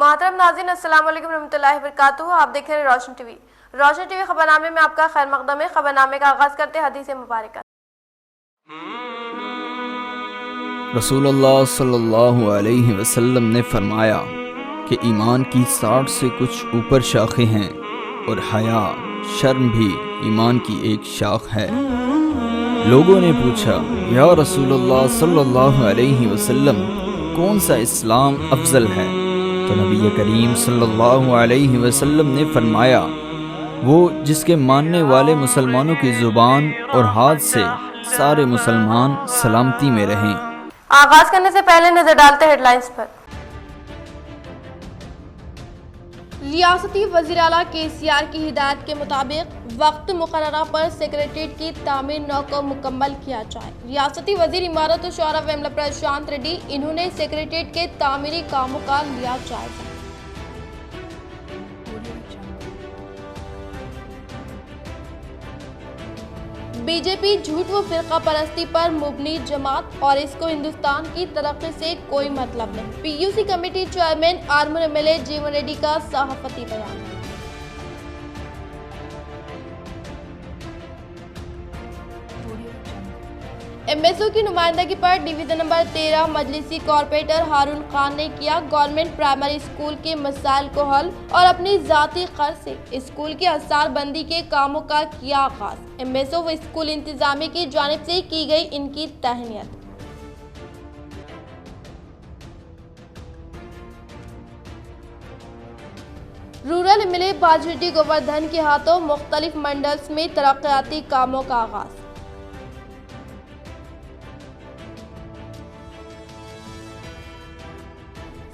محترم ناظرین السلام علیکم ورحمۃ اللہ وبرکاتہ. آپ دیکھ رہے ہیں روشن ٹی وی. روشن ٹی وی خبرنامے میں آپ کا خیر مقدم ہے. خبرنامے کا آغاز کرتے حدیث مبارکہ. رسول اللہ صلی اللہ علیہ وسلم نے فرمایا کہ ایمان کی 60 سے کچھ اوپر شاخیں ہیں اور حیا شرم بھی ایمان کی ایک شاخ ہے. لوگوں نے پوچھا یا رسول اللہ صلی اللہ علیہ وسلم کون سا اسلام افضل ہے؟ تو نبی کریم صلی اللہ علیہ وسلم نے فرمایا وہ جس کے ماننے والے مسلمانوں کی زبان اور ہاتھ سے سارے مسلمان سلامتی میں رہیں. آغاز کرنے سے پہلے نظر ڈالتے ہیڈ لائنز پر. ریاستی وزیر اعلیٰ KCR کی ہدایت کے مطابق وقت مقررہ پر سیکریٹریٹ کی تعمیر 9 کو مکمل کیا جائے. ریاستی وزیر امارت و شورا ویملا پرشانت ریڈی انہوں نے سیکریٹریٹ کے تعمیری کاموں کا لیا جائزہ. بی جے پی جھوٹ و فرقہ پرستی پر مبنی جماعت اور اس کو ہندوستان کی ترقی سے کوئی مطلب نہیں. PUC committee chairman Armoor MLA Jeevan Reddy کا صحافتی بیان. MSO کی نمائندگی پر ڈویژن نمبر 13 مجلسی کارپوریٹر ہارون خان نے کیا گورنمنٹ پرائمری اسکول کے مسائل کو حل اور اپنی ذاتی خرچ سے اسکول کی اسعار بندی کے کاموں کا کیا آغاز. MSO و اسکول انتظامیہ کی جانب سے کی گئی ان کی تہنیت. رورل MLA باجریڈی گووردھن کے ہاتھوں مختلف منڈلز میں ترقیاتی کاموں کا آغاز.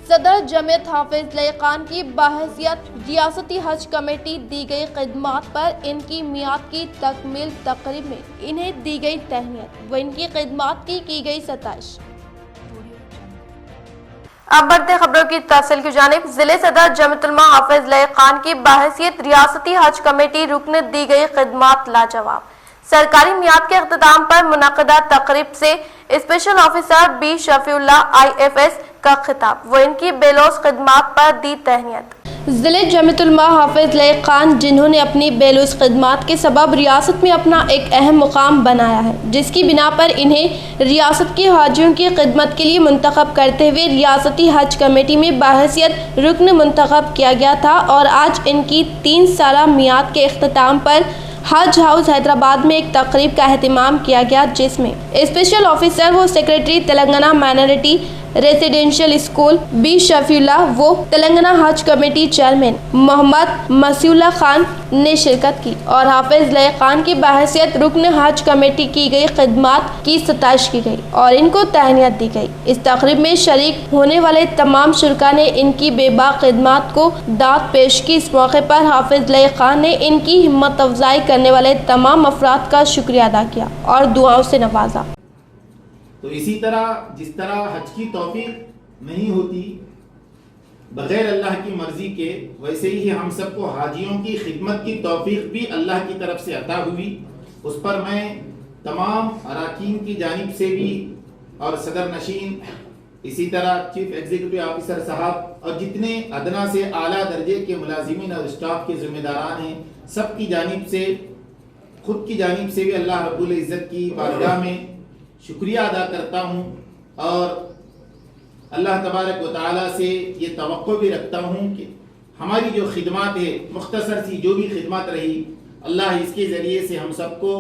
صدر جمعیت حافظ لئی خان کی بحیثیت ریاستی حج کمیٹی دی گئی خدمات پر ان کی میعاد کی تکمیل تقریب میں انہیں دی گئی تہنیت و ان کی خدمات کی گئی ستائش. اب بڑھتے خبروں کی تفصیل کی جانب. ضلع صدر جمعیت علماء حافظ لئی خان کی بحیثیت ریاستی حج کمیٹی رکن دی گئی خدمات لاجواب. سرکاری میعاد کے اختتام پر منعقدہ تقریب سے اسپیشل آفیسر بی شفیع اللہ IFS کا خطاب وہ ان کی بے لوث خدمات پر دی تہنیت. ضلع جمعیت علماء حافظ لئی خان جنہوں نے اپنی بے لوث خدمات کے سبب ریاست میں اپنا ایک اہم مقام بنایا ہے جس کی بنا پر انہیں ریاست کے حاجیوں کی خدمت کے لیے منتخب کرتے ہوئے ریاستی حج کمیٹی میں بحیثیت رکن منتخب کیا گیا تھا اور آج ان کی 3 سالہ میعاد کے اختتام پر حج ہاؤس حیدرآباد میں ایک تقریب کا اہتمام کیا گیا جس میں اسپیشل آفیسر و secretary Telangana minority residential school B شفیع اللہ و تلنگانہ حج کمیٹی چیئرمین محمد مسیح اللہ خان نے شرکت کی اور حافظ لئی خان کی بحیثیت رکن حج کمیٹی کی گئی خدمات کی ستائش کی گئی اور ان کو تہنیت دی گئی. اس تقریب میں شریک ہونے والے تمام شرکاء نے ان کی بے باک خدمات کو داد پیش کی. اس موقع پر حافظ لئی خان نے ان کی ہمت افزائی کرنے والے تمام افراد کا شکریہ ادا کیا اور دعاؤں سے نوازا. تو اسی طرح جس طرح حج کی توفیق نہیں ہوتی بغیر اللہ کی مرضی کے ویسے ہی ہم سب کو حاجیوں کی خدمت کی توفیق بھی اللہ کی طرف سے عطا ہوئی. اس پر میں تمام اراکین کی جانب سے بھی اور صدر نشین اسی طرح چیف ایگزیکٹو آفیسر صاحب اور جتنے ادنا سے اعلیٰ درجے کے ملازمین اور اسٹاف کے ذمہ داران ہیں سب کی جانب سے خود کی جانب سے بھی اللہ رب العزت کی بارگاہ میں شکریہ ادا کرتا ہوں اور اللہ تبارک و تعالیٰ سے یہ توقع بھی رکھتا ہوں کہ ہماری جو خدمات ہے مختصر سی جو بھی خدمات رہی اللہ اس کے ذریعے سے ہم سب کو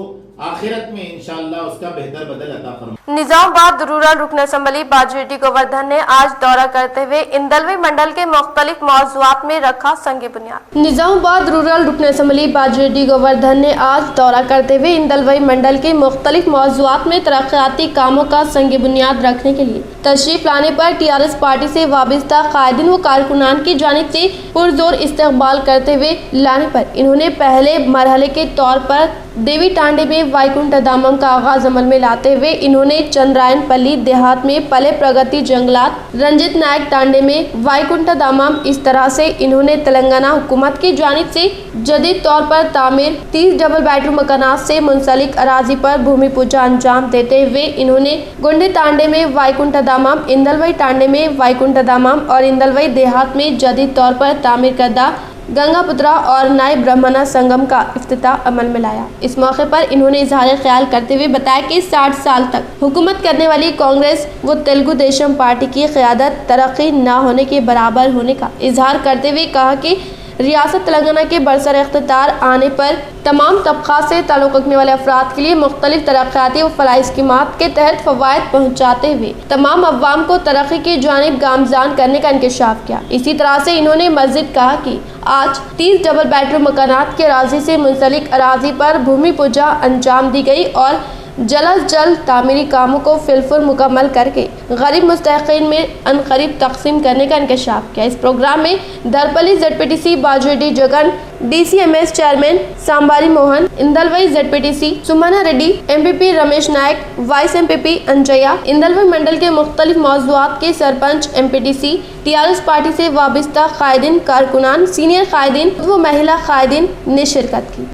آخرت میں انشاءاللہ اس کا بہتر بدل عطا فرمائے. نظام آباد رورل رکن اسمبلی باجریڈی گووردھن نے آج دورہ کرتے ہوئے اندلوئی منڈل کے مختلف موضوعات میں رکھا سنگ بنیاد. نظام آباد رورل رکن اسمبلی باجریڈی گووردھن نے آج دورہ کرتے ہوئے اندلوئی منڈل کے مختلف موضوعات میں ترقیاتی کاموں کا سنگ بنیاد رکھنے کے لیے تشریف لانے پر TRS پارٹی سے وابستہ قائدین و کارکنان کی جانب سے پرزور استقبال کرتے ہوئے لانے پر انہوں نے پہلے مرحلے کے طور پر देवी टांडे में वाईकुंठ धामम का आगाज अमल में लाते हुए इन्होंने चंद्रायन पल्ली देहात में पले प्रगति जंगलात, रंजित नायक टांडे में वाईकुंठ धामम, इस तरह से इन्होंने तेलंगाना हुकूमत की जानिब से जदीद तौर पर तामीर 30 डबल बेडरूम मकानात से मुंसलिक अराजी पर भूमि पूजा अंजाम देते हुए इन्होंने गुंडी टांडे में वाईकुंठ धामम, इंदलवई टांडे में वाईकुंठ धामम और इंदलवई देहात में जदीद तौर पर तामीर करदा गंगापुत्रा और नाई ब्रह्मणा संगम का इफ्तिताह अमल में लाया। इस मौके पर इन्होंने इजहार ख्याल करते हुए बताया कि 60 साल तक हुकूमत करने वाली कांग्रेस व तेलुगु देशम पार्टी की क़यादत तरक्की न होने के बराबर होने का इजहार करते हुए कहा कि रियासत तेलंगाना के बरसर इख्तियार आने पर तमाम तबक़ात से ताल्लुक़ रखने वाले अफराद के लिए मुख्तलिफ तरक्याती व फलाही स्कीमात के तहत फ़वाइद पहुँचाते हुए तमाम अवाम को तरक्की की जानिब गामज़ान करने का इंकशाफ किया। इसी तरह से इन्होंने मज़ीद कहा कि आज 30 डबल बेडरूम मकानात के अराजी से मुंसलिक अराजी पर भूमि पूजा अंजाम दी गई और जल्द जल्द तामीरी कामों को फिलफुल मुकम्मल करके गरीब मुस्तहिक़ीन में अनकरीब तकसीम करने का इंकशाफ किया। इस प्रोग्राम में Darpally ZPTC Bajureddy Jagan, DCMS chairman Sambari Mohan, Indalwai ZPTC Sumana Reddy, MPP Ramesh Nayak, vice MPP Anjaiah, Indalwai mandal के मुख्तलिफ मौज़ूआत के सरपंच, MPTC, TRS पार्टी से वाबिस्ता कायदीन, कारकुनान, सीनियर कायदीन व महिला कायदीन ने शिरकत की।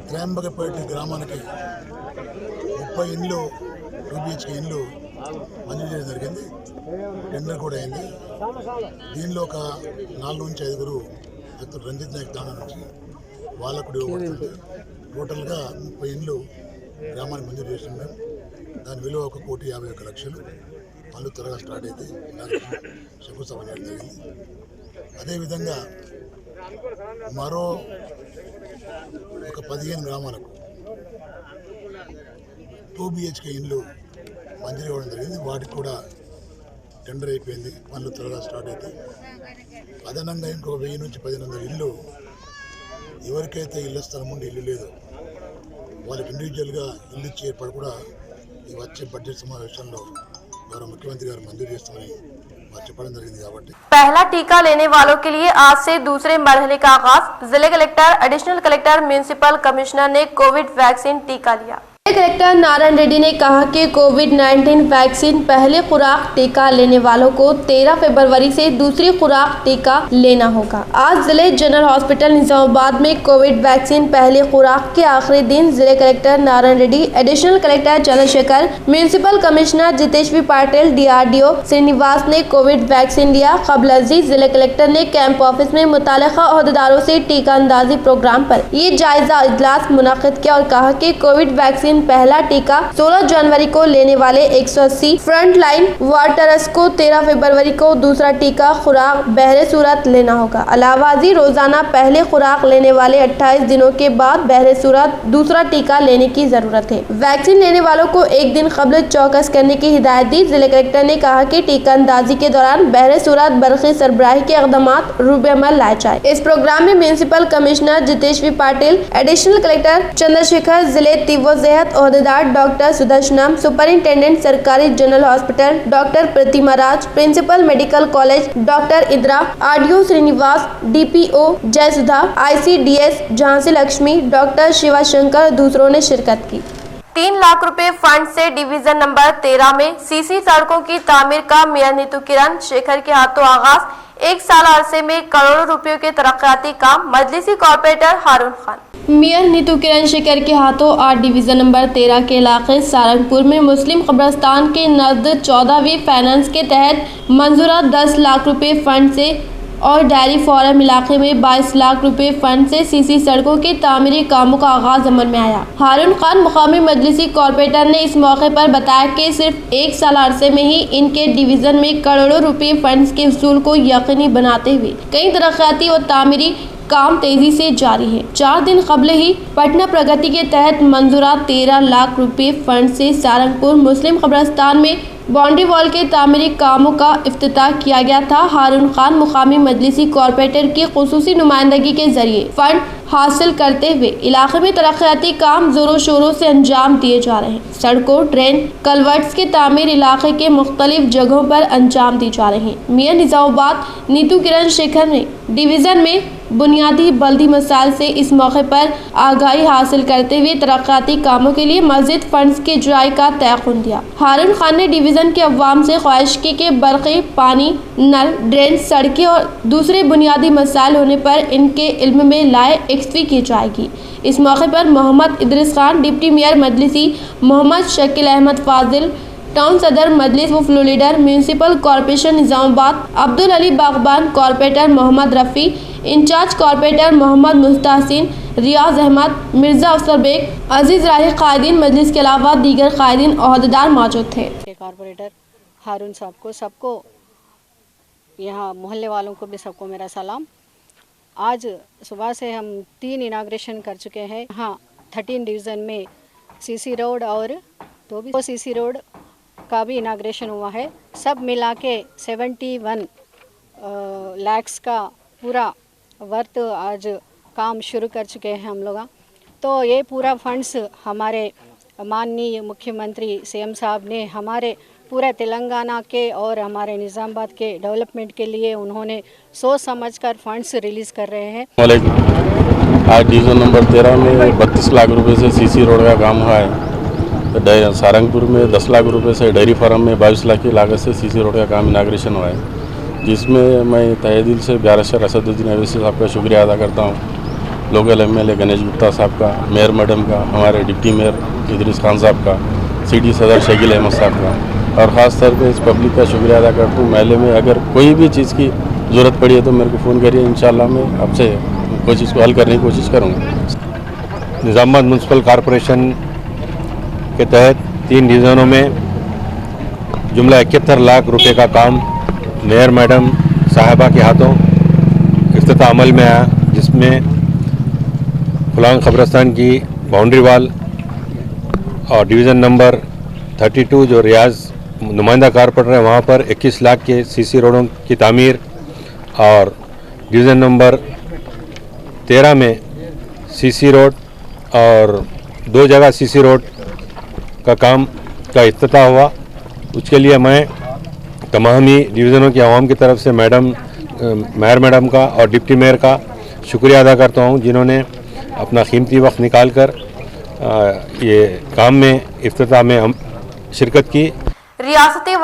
త్రయంబకపేట గ్రామానికి 30 ఇండ్లు 2 BHK ఇండ్లు మంజూరు చేయడం జరిగింది. టెండర్ కూడా అయింది. దీనిలో ఒక 4 నుంచి 5 వ్యక్తులు రంజిత్ నాయక్ తాండా నుంచి వాళ్ళకు కూడా ఇవ్వబడుతుంది. టోటల్గా 30 ఇండ్లు గ్రామానికి మంజూరు చేస్తున్నాం. దాని విలువ 1,51,00,000. పనులు త్వరగా స్టార్ట్ అయితే శంకుస్థాపన చేయడం జరిగింది. అదేవిధంగా మరో ఒక 15 గ్రామాలకు 2 BHK ఇండ్లు మంజూరు ఇవ్వడం జరిగింది. వాటికి కూడా టెండర్ అయిపోయింది. పనులు త్వరగా స్టార్ట్ అవుతాయి. అదనంగా ఇంకొక 1000 నుంచి 1500 ఇల్లు ఎవరికైతే ఇళ్ల స్థలం ఉండి ఇల్లు లేదో వాళ్ళకి ఇండివిజువల్గా ఇల్లు ఇచ్చే ఏర్పాటు కూడా ఈ వచ్చే బడ్జెట్ సమావేశంలో గౌరవ ముఖ్యమంత్రి గారు మంజూరు చేస్తామని చెప్పడం జరిగింది. కాబట్టి पहला टीका लेने वालों के लिए आज से दूसरे मरहले का आगाज। जिले collector, additional collector, municipal commissioner ने कोविड वैक्सीन टीका लिया। कलेक्टर नारायण रेड्डी ने कहा कि कोविड-19 वैक्सीन पहले खुराक टीका लेने वालों को 13 फरवरी से दूसरी खुराक टीका लेना होगा। आज जिले जनरल हॉस्पिटल निजामाबाद में कोविड वैक्सीन पहले खुराक के आखिरी दिन जिले collector Narayana Reddy, additional collector Chandrashekhar, municipal commissioner Jitesh B Patil, DRDO Srinivas ने कोविड वैक्सीन लिया। कबल अजीज जिले कलेक्टर ने कैंप ऑफिस में मुतालिका अहदेदारों से टीका अंदाजी प्रोग्राम पर ये जायजा इजलास मुनाकिद किया और कहा कि कोविड वैक्सीन पहला टीका 16 जनवरी को लेने वाले 180 फ्रंट लाइन वार्डर्स को 13 फरवरी को दूसरा टीका खुराक बहरे सूरत लेना होगा। अलावाजी रोजाना पहले खुराक लेने वाले 28 दिनों के बाद बहरे सूरत दूसरा टीका लेने की जरूरत है। वैक्सीन लेने वालों को एक दिन कबल चौकस करने की हिदायत दी। जिले कलेक्टर ने कहा कि टीका अंदाजी के दौरान बहरे सूरत बरक़ी सरबराही के इक़दामात रूबे अमल लाए जाए। इस प्रोग्राम में municipal commissioner Jitesh B Patil, additional collector Chandrashekar, जिले तीव्र सेहत ओहदेदार डॉक्टर सुदर्शनम, सुपरिंटेंडेंट सरकारी general hospital doctor Pratima Raj, principal medical college doctor Indira, RDO Srinivas, DPO Jayasudha, ICDS Jhansi Lakshmi, doctor Shiva Shankar दूसरों ने शिरकत की। 3 लाख रुपए फंड से डिवीजन नंबर 13 में CC सड़कों की तामीर का मेयर नीतू किरण शेखर के हाथों आगाज। 1 साल अरसे में करोड़ों रुपयों के तरक्याती काम। मजलिसी कॉर्पोरेटर हारून खान। मेयर नीतू किरण शेखर के हाथों 8 डिवीजन नंबर 13 के इलाके सारंगपुर में मुस्लिम कब्रिस्तान के नज़द 14वीं फाइनेंस के तहत मंजूरा 10 लाख रुपए फंड से और डेयरी फार्म इलाके में 22 लाख रुपए फंड से CC सड़कों के तामीरी कामों का आगाज अमल में आया। हारून खान मुकामी मजलिसी कॉर्पोरेटर ने इस मौके पर बताया कि सिर्फ 1 साल अरसे में ही इनके डिवीजन में करोड़ों रुपए फंड्स के वसूल को यकीनी बनाते हुए कई तरक्याती और तामीरी काम तेजी से जारी है। 4 दिन कबल ही पटना प्रगति के तहत मंजूरा 13 लाख रुपए फंड से सारंगपुर मुस्लिम कब्रिस्तान में बाउंड्री वॉल के तामीरी कामों का इफ्तिताह किया गया था। हारून खान मुकामी मजलिसी कॉर्पोरेटर की खुसूसी नुमाइंदगी के जरिए फंड हासिल करते हुए इलाके में तरक्याती काम जोरों शोरों से अंजाम दिए जा रहे हैं। सड़कों, ड्रेन, कलवर्ट्स की तामीर इलाके के मुख्तलिफ जगहों पर अंजाम दी जा रही है। मियां निजामाबाद नीतू किरण शेखर ने डिवीजन में बुनियादी बल्दी मसाइल से इस मौके पर आगाही हासिल करते हुए तरक्याती कामों के लिए मज़ीद फंड्स के जारी का तयक़ुन दिया। हारून खान ने डिवीज़न के अवाम से ख्वाहिश की कि बरक़ी, पानी, नल, ड्रेन, सड़कें और दूसरे बुनियादी मसाइल होने पर इनके इल्म में लाए एक्सवी की जाएगी। इस मौके पर मोहम्मद इदरीस खान, डिप्टी मेयर मजलिसी मोहम्मद शकील अहमद फाजिल, टाउन सदर मजलिस व floor leader municipal corporation Nizamabad Abdul Ali Baghban, corporator Mohammed Rafi, in-charge corporator Mohammed Mustahsin, Riyaz Ahmed, Mirza Afsar Baig, अजीज़ राही कायदीन मजलिस के अलावा दीगर कायदीन ओहदेदार मौजूद थे। कॉरपोरेटर हारून साहब को, सबको यहाँ मोहल्ले वालों को भी सबको मेरा सलाम। आज सुबह से हम 3 इनाग्रेशन कर चुके हैं। हाँ, 13 डिवीज़न में सीसी रोड और 2 सीसी रोड का भी इनाग्रेशन हुआ है। सब मिला के 71 लाख्स का पूरा वर्थ आज काम शुरू कर चुके हैं हम लोग। तो ये पूरा फंड्स हमारे माननीय मुख्यमंत्री सीएम साहब ने हमारे पूरे तेलंगाना के और हमारे निज़ामाबाद के डेवलपमेंट के लिए उन्होंने सोच समझकर फंड्स रिलीज़ कर रहे हैं। आज डिवीज़न नंबर 13 में 32 लाख रुपए से सीसी रोड का काम हुआ है। सारंगपुर में 10 लाख रुपए से, डेयरी फार्म में 22 लाख की लागत से सीसी रोड का काम इनाग्रेशन हुआ है, जिसमें मैं तहे दिल से बैरिस्टर असदुद्दीन अवैसी साहब का शुक्रिया अदा करता हूँ, लोकल एमएलए गणेश गुप्ता साहब का, मेयर मैडम का, हमारे डिप्टी मेयर इदरीस खान साहब का, सिटी सदर शकील अहमद साहब का, और ख़ास तौर पे इस पब्लिक का शुक्रिया अदा करता हूँ। मेले में अगर कोई भी चीज़ की ज़रूरत पड़ी है तो मेरे को फ़ोन करिए, इंशाल्लाह मैं आपसे कोशिश को हल करने की कोशिश करूँगा। निज़ामाबाद म्यूनसिपल कॉरपोरेशन के तहत 3 डिवीज़नों में जुमला 71 लाख रुपए का काम मेयर मैडम साहिबा के हाथों इफ्तिताह अमल में आया, जिसमें फलांग कब्रिस्तान की बाउंड्री वाल और डिवीज़न नंबर 32 जो रियाज नुमाइंदा कारपोरेटर है वहाँ पर 21 लाख के सीसी रोडों की तामीर, और डिवीज़न नंबर 13 में सीसी रोड और 2 जगह सीसी रोड का काम का इफ्तिताह हुआ। उसके लिए मैं तमाम ही डिवीज़नों की आवाम की तरफ से मेयर मैडम का और डिप्टी मेयर का शुक्रिया अदा करता हूँ, जिन्होंने अपना कीमती वक्त निकाल कर ये काम में इफ्तिताह में शिरकत की। रियासती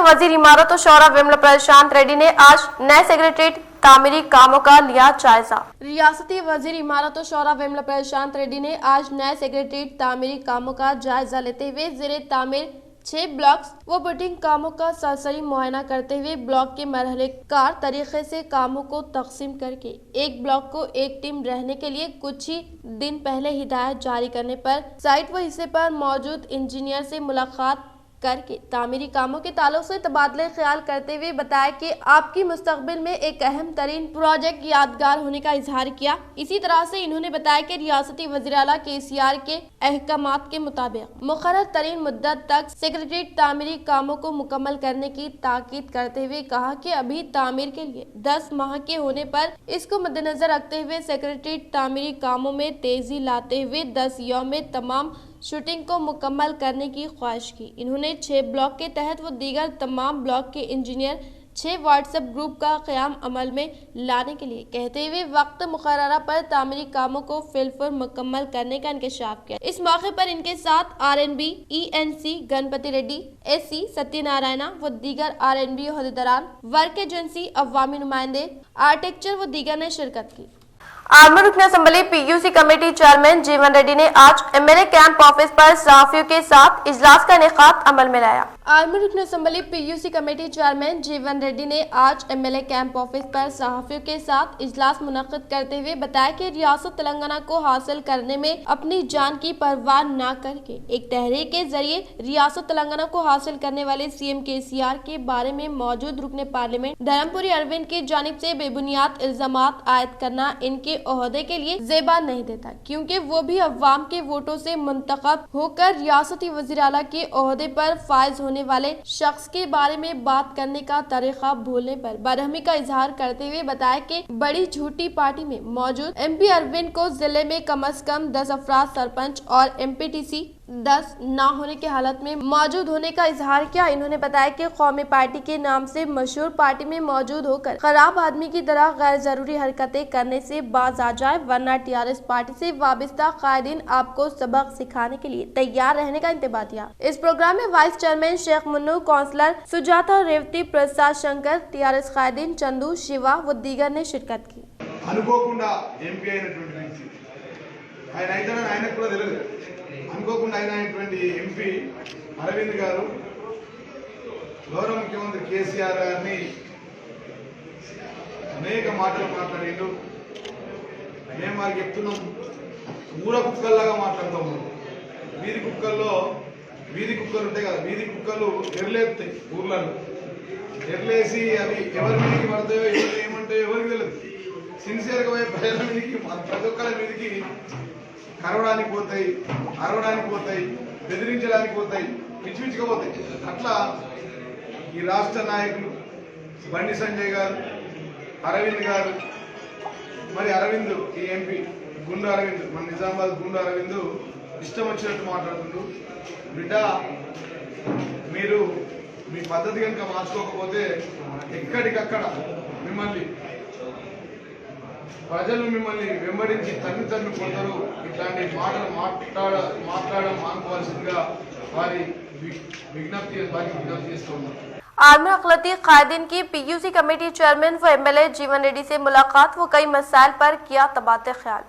वजीर इमारत और शौरा विमला प्रशांत रेड्डी ने आज नए सेक्रेटरीट तामीरी कामों का लिया जायजा। रियासती वजीर इमारत और शौरा विमला प्रशांत रेड्डी ने आज नए सेक्रेटरीट तामीरी कामों का जायजा लेते हुए ज़ेरे तामीर 6 ब्लॉक्स व बिल्डिंग कामों का सरसरी मुआयना करते हुए ब्लॉक के मरहलेकार तरीके से कामों को तकसीम करके एक ब्लॉक को एक टीम रहने के लिए कुछ ही दिन पहले हिदायत जारी करने पर साइट व हिस्से पर मौजूद इंजीनियर से मुलाकात करके तामीरी कामों के ताल्लुक से तबादले ख्याल करते हुए बताया कि आपकी मुस्तकबिल में एक अहम तरीन प्रोजेक्ट यादगार होने का इजहार किया। इसी तरह से इन्होंने बताया कि रियासती वज़ीर आला KCR के अहकामात के मुताबिक मुकर्रर तरीन मुद्दत तक सेक्रेटरीट तामीरी कामों को मुकम्मल करने की ताकीद करते हुए कहा कि अभी तामीर के लिए 10 माह के होने पर इसको मद्देनजर रखते हुए सेक्रेटरीट तामीरी कामों में तेजी लाते हुए 10 यौम में तमाम शूटिंग को मुकम्मल करने की ख्वाहिश की। इन्होंने 6 ब्लॉक के तहत वो दीगर तमाम ब्लॉक के इंजीनियर 6 व्हाट्सएप ग्रुप का क़याम अमल में लाने के लिए कहते हुए वक्त मुकर्ररा पर तामीरी कामों को फिलफुल मुकम्मल करने का इंकशाफ किया। इस मौके पर इनके साथ RNB, ENC Ganpati Reddy, SC Satyanarayana व दीगर RNB ओहदेदारान, वर्क एजेंसी, अवामी नुमाइंदे, आर्किटेक्चर व दीगर ने शिरकत की। आर्मी रुकन असम्बली PUC कमेटी चेयरमैन जीवन रेड्डी ने आज MLA कैंप ऑफिस पर सहाफियों के साथ इजलास का इनेकाद अमल में लाया। आर्मी रुकन असम्बली PUC कमेटी चेयरमैन जीवन रेड्डी ने आज MLA कैंप ऑफिस पर सहाफियों के साथ इजलास मुनक्किद करते हुए बताया कि रियासत तेलंगाना को हासिल करने में अपनी जान की परवाह न करके एक तहरीक के जरिए रियासत तेलंगाना को हासिल करने वाले CM KCR के बारे में मौजूद रुकने पार्लियामेंट धर्मपुरी अरविंद की जानिब से बेबुनियाद इल्जामात आयद करना इनके ओहदे के लिए ज़ेबा नहीं देता, क्योंकि वो भी अवाम के वोटों से मुंतखब होकर रियासती वज़ीर आला के ओहदे पर फायज होने वाले शख्स के बारे में बात करने का तरीका भूलने पर बरहमी का इजहार करते हुए बताया कि बड़ी झूठी पार्टी में मौजूद MP अरविंद को जिले में कम अज कम 10 अफराद सरपंच और MPTC दस्त न होने की हालत में मौजूद होने का इजहार किया। इन्होंने बताया कि कौमी पार्टी के नाम से मशहूर पार्टी में मौजूद होकर खराब आदमी की तरह गैर जरूरी हरकतें करने से बाज आ जाए, वरना टीआरएस पार्टी से वाबस्ता कायदीन आपको सबक सिखाने के लिए तैयार रहने का इंतबाह दिया। इस प्रोग्राम में vice chairman Sheikh Munnu, councillor Sujatha Revathi, Prasad Shankar, TRS कायदीन चंदू, शिवा व दीगर ने शिरकत की। అనుకోకుండా ఎంపీ అయినటువంటి వ్యక్తి ఆయన అయితేనే ఆయనకు కూడా తెలియదు. అనుకోకుండా అయినటువంటి ఎంపీ అరవింద్ గారు గౌరవ ముఖ్యమంత్రి కేసీఆర్ గారిని అనేక మాటలు మాట్లాడిండు. మేము వారికి చెప్తున్నాం, ఊర కుక్కల్లాగా మాట్లాడతాము. వీధి కుక్కలు ఉంటాయి కదా, వీధి కుక్కలు ఎర్లేపుతాయి ఊర్లలో. ఎర్లేసి అవి ఎవరి మీదకి పడతాయో ఎవరు ఏమంటాయో ఎవరికి తెలియదు. సిన్సియర్గా పోయి ప్రజల మీదకి ప్రతి ఒక్కరి మీదకి కరవడానికి పోతాయి, అరవడానికి పోతాయి, బెదిరించడానికి పోతాయి, పిచ్చి పిచ్చిగా పోతాయి. అట్లా ఈ రాష్ట్ర నాయకులు బండి సంజయ్ గారు, అరవింద్ గారు, మరి అరవింద్ ఈ ఎంపీ గుండు అరవింద్, మన నిజామాబాద్ గుండు అరవింద్ ఇష్టం వచ్చినట్టు మాట్లాడుతుండ్రు. బిడ్డ, మీరు మీ పద్ధతి కనుక మార్చుకోకపోతే ఎక్కడికక్కడ ప్రజలు మిమ్మల్ని వెంబడించి తన్ని కొందరు ఇట్లాంటి మాటలు మాట్లాడడం మానుకోవాల్సిందిగా వారి విజ్ఞప్తి చేస్తున్నారు. आर्मी अखिलती कायदीन की पीयूसी कमेटी चेयरमैन व एमएलए जीवन रेड्डी से मुलाकात व कई मसाइल पर किया तबादला ख्याल।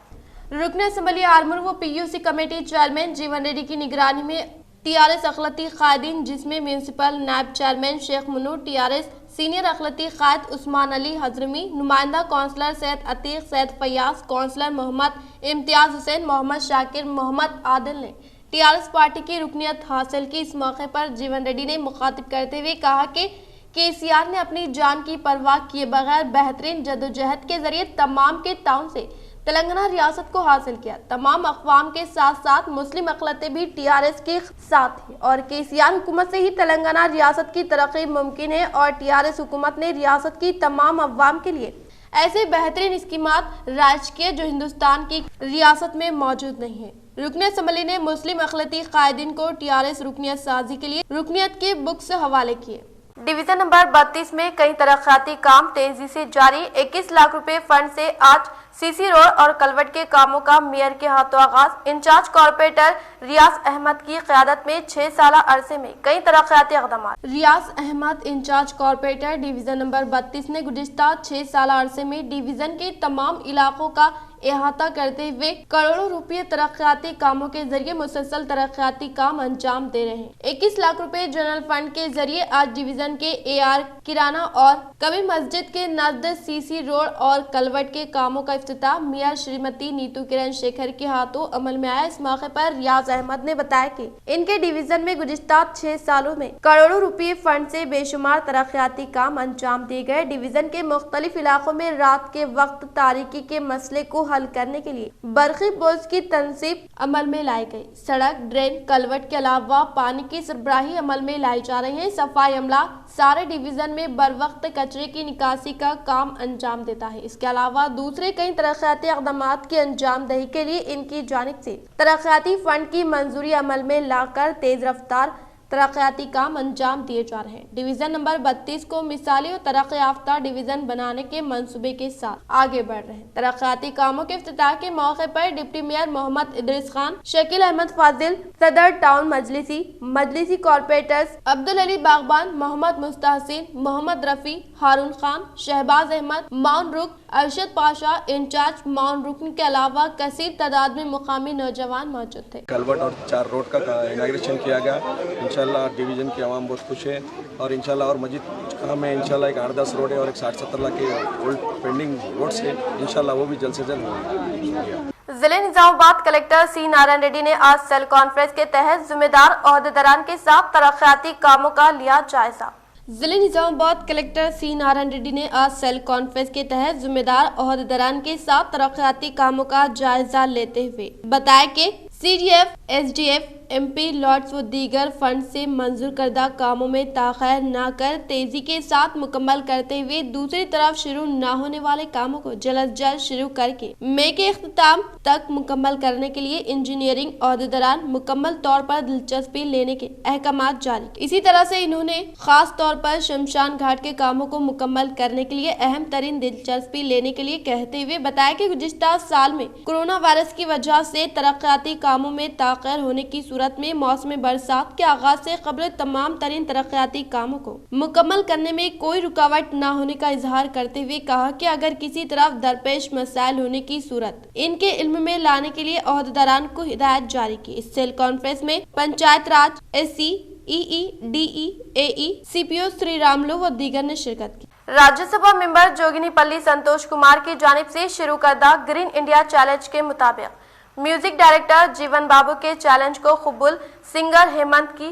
रुकन असम्बली आर्मर व पीयूसी कमेटी चेयरमैन जीवन रेड्डी की निगरानी में टीआरएस अखिलती कायदीन, जिसमें म्यूनसिपल नायब chairman Sheikh Munnu, TRS senior अखिलती कायद उस्मान अली हजरमी, नुमाइंदा काउंसलर सैयद अतीक, सैयद फयाज, काउंसलर मोहम्मद इम्तियाज हुसैन, मोहम्मद शाकिर, मोहम्मद आदिल ने टीआरएस पार्टी की रुकनियत हासिल की। इस मौके पर जीवन रेड्डी ने मुखातिब करते हुए कहा कि केसीआर ने अपनी जान की परवाह किए बगैर बेहतरीन जदोजहद के जरिए तमाम के ताउन से तेलंगाना रियासत को हासिल किया। तमाम अक़वाम के साथ साथ मुस्लिम अक़लियतें भी टीआरएस के साथ है और केसीआर हुकूमत से ही तेलंगाना रियासत की तरक्की मुमकिन है और टीआरएस हुकूमत ने रियासत की तमाम अवाम के लिए ऐसे बेहतरीन स्कीमात राइज किए जो हिंदुस्तान की रियासत में मौजूद नहीं है। रुकन असम्बली ने मुस्लिम अखिलती कायदीन को टीआरएस रुकनियत साजी के लिए रुकनियत के बुक से हवाले किए। डिवीजन नंबर 32 में कई तरक्याती काम तेजी से जारी। 21 लाख रुपए फंड से आज सीसी रोड और कलवट के कामों का मेयर के हाथों आगाज। इंचार्ज कॉर्पोरेटर रियाज अहमद की क़यादत में 6 साल अरसे में कई तरक्याती इक़दाम। Riyaz Ahmed, in-charge corporator division number 32 ने गुज़िश्ता 6 साल अरसे में डिवीजन के तमाम इलाकों का अहाता करते हुए करोड़ों रुपए तरक्याती कामों के जरिए मुसलसल तरक्याती काम अंजाम दे रहे हैं। 21 लाख रुपए जनरल फंड के जरिए आज डिवीजन के AR किराना और कभी मस्जिद के नजदीक सीसी रोड और कलवट के कामों का इफ्तिताह मेयर श्रीमती नीतू किरण शेखर के हाथों अमल में आया। इस मौके पर रियाज अहमद ने बताया कि इनके डिवीजन में गुज़िश्ता 6 सालों में करोड़ों रुपए फंड से बेशुमार तरक्याती काम अंजाम दिए गए। डिवीजन के मुख्तलिफ इलाकों में रात के वक्त तारीकी के मसले को हल करने के लिए बरक़ी बोझ की तनसीब अमल में लाई गई। सड़क, ड्रेन, कलवट के अलावा पानी की सरबराही अमल में लाई जा रही है। सफाई अमला सारे डिवीजन में बर वक्त कचरे की निकासी का काम अंजाम देता है। इसके अलावा दूसरे कई तरक्याती इक़दामात की अंजाम दही के लिए इनकी जानिब से तरक्याती फंड की मंजूरी अमल में लाकर तेज रफ्तार तरक्याती काम अंजाम दिए जा रहे हैं। डिवीजन नंबर 32 को मिसाली और तरक्की याफ्ता डिवीजन बनाने के मंसूबे के साथ आगे बढ़ रहे हैं। तरक्याती कामों के इफ्तिताह के मौके पर डिप्टी मेयर मोहम्मद इदरीस खान, शकील अहमद फाजिल, सदर टाउन मजलिसी कॉर्पोरेटर्स अब्दुल अली बागबान, मोहम्मद मुस्तहसिन, मोहम्मद रफी, हारून खान, शहबाज अहमद, माउन रुक, अरशद पाशा, इंचार्ज माउन रुकन के अलावा कसीर तादाद में मुकामी नौजवान मौजूद थे। कलवट और 4 रोड का इनाग्रेशन किया गया। इंशाल्लाह डिवीज़न की आवाम बहुत खुश है और इंशाल्लाह और मजीद काम है। इंशाल्लाह एक 8-10 रोड है और एक 60-70 लाख के ओल्ड पेंडिंग रोड्स है। इंशाल्लाह वो भी जल्द से जल्द होंगे। जिले निजामाबाद कलेक्टर सी नारायण रेड्डी ने आज सेल कॉन्फ्रेंस के तहत जिम्मेदार ओहदेदारान के साथ तरक्याती कामों का लिया जायजा। जिले निजामाबाद कलेक्टर सी नारायण रेड्डी ने आज सेल कॉन्फ्रेंस के तहत जिम्मेदार ओहदेदारान के साथ तरक्याती कामों का जायजा लेते हुए बताया कि CDF, SDF, MP लॉट्स व दीगर फंड से मंजूर करदा कामों में ताख़ीर न कर तेजी के साथ मुकम्मल करते हुए दूसरी तरफ शुरू न होने वाले कामों को जल्द जल्द शुरू करके मई के इख्तिताम तक मुकम्मल करने के लिए इंजीनियरिंग अहदेदारान मुकम्मल तौर पर दिलचस्पी लेने के अहकामात जारी किए। इसी तरह से इन्होंने खास तौर पर शमशान घाट के कामों को मुकम्मल करने के लिए अहम तरीन दिलचस्पी लेने के लिए कहते हुए बताया कि गुज़िश्ता साल में कोरोना वायरस की वजह से तरक्याती कामों में ताख़ीर होने की सूरत में मौसम बरसात के आगाज से कबल तमाम तरीन तरक्याती कामों को मुकम्मल करने में कोई रुकावट न होने का इजहार करते हुए कहा कि अगर किसी तरफ दरपेश मसाइल होने की सूरत इनके इल्म में लाने के लिए अहदेदारान को हिदायत जारी की। इस सेल कॉन्फ्रेंस में पंचायत राज SC, EE, DE, AE, CPO Shri रामलो व दीगर ने शिरकत की। राज्यसभा मेंबर जोगिनीपल्ली संतोष कुमार की जानिब से शुरू करदा ग्रीन इंडिया चैलेंज के मुताबिक म्यूजिक डायरेक्टर जीवन बाबू के चैलेंज को कबूल सिंगर हेमंत की